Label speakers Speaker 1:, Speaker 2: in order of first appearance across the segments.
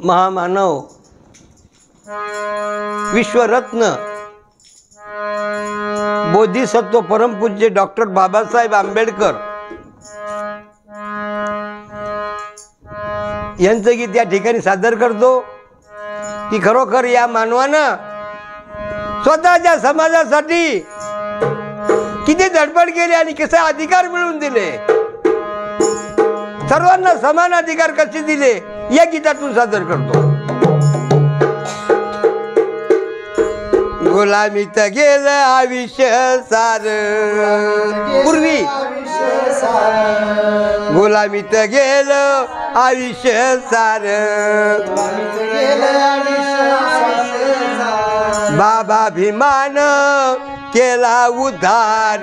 Speaker 1: महामानव विश्वरत्न बोधिसत्व परमपूज्य डॉक्टर बाबासाहेब आंबेडकर यांचं गीत या ठिकाणी सादर करतो की खरोखर या मानवानं स्वतःच्या समाजासाठी किती धडपड केली आणि कसे अधिकार मिळवून दिले, सर्वांना समान अधिकार कसे दिले या गीतातून सादर करतो. गुलामीत गेलं आयुष्य सार, पूर्वी गुलामीत गेलं आयुष्य सार, बाबा भीमान केला उद्धार,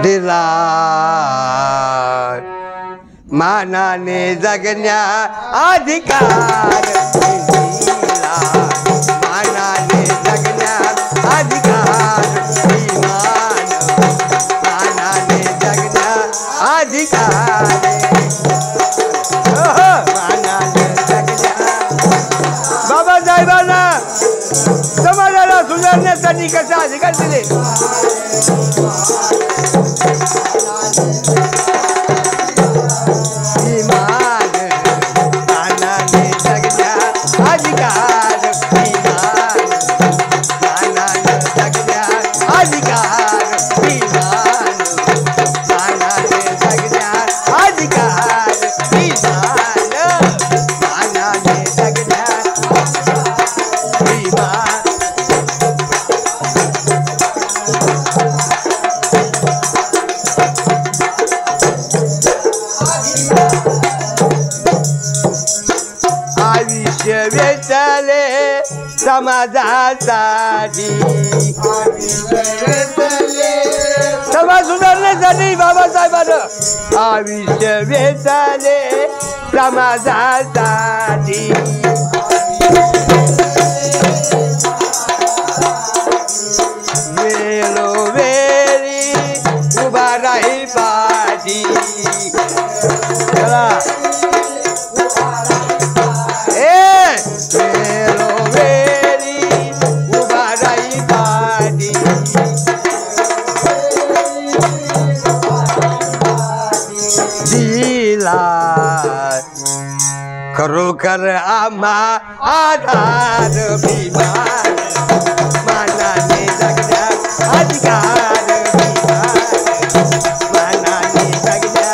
Speaker 1: दिला मानाने जगण्या अधिकार, दिला मानाने जगण्या अधिकार, मानाने जगण्या अधिकार, मानाने जगण्या. बाबासाहेबांना समाजाला सुधारण्यासाठी कसे अधिकार दिले, वेचले समाजासाठी, समाज सुधारण्यासाठी बाबासाहेबांनं आयुष्य वेचले समाजासाठी, वेळोवेळी उभा राही पाठी, खरोखर आम्हा आधार, भीमान मानाने जगण्या अधिकार, मानाने जगण्या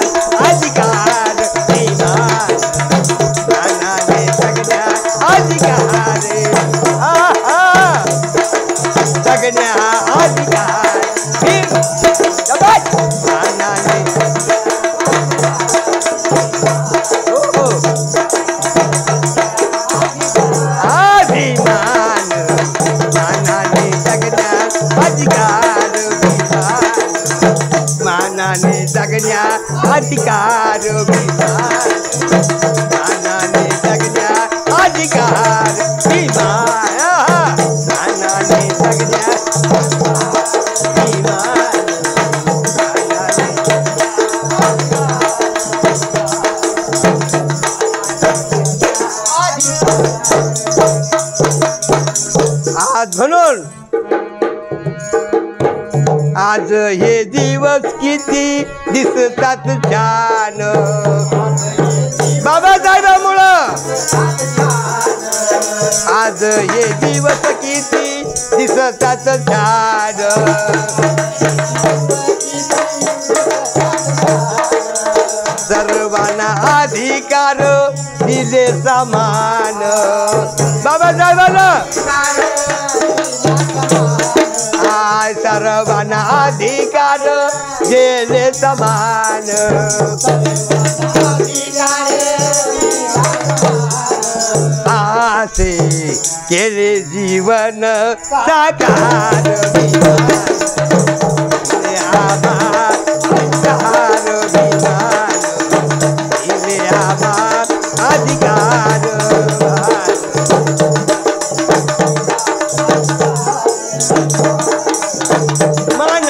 Speaker 1: अधिकार, मानाने जगण्या अधिकार, जगण्या अधिकार, मानाने जगण्या अधिकार, मानाने जगण्या अधिकार, मानाने जगण्या आज म्हणून आज हे दिवस किती दिसतात छान, बाबासाहेबांमुळं आज हे दिवस किती दिसतात छान, सर्वांना अधिकार दिले समान, बाबासाहेबांना सर्वांना अधिकार दिले समान, आसे केले जीवन साकार, अधिकार मान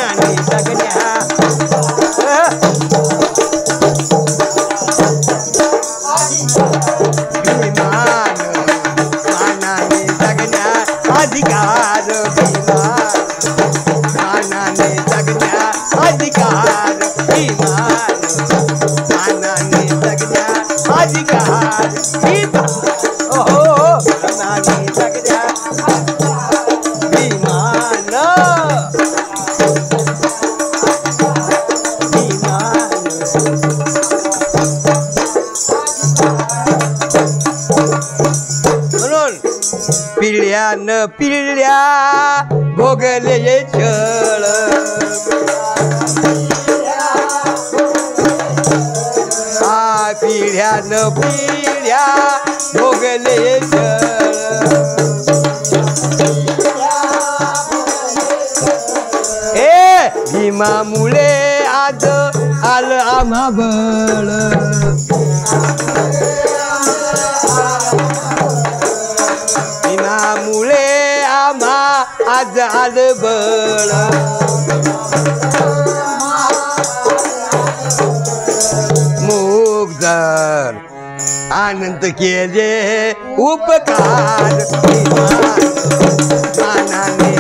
Speaker 1: पिढ्या भोगले ए भीमामुळे आज आलं आम्हा बळ भीमामुळे आम्हा आज आलं बळ मुग्धर आनंद केले उपकार मानाने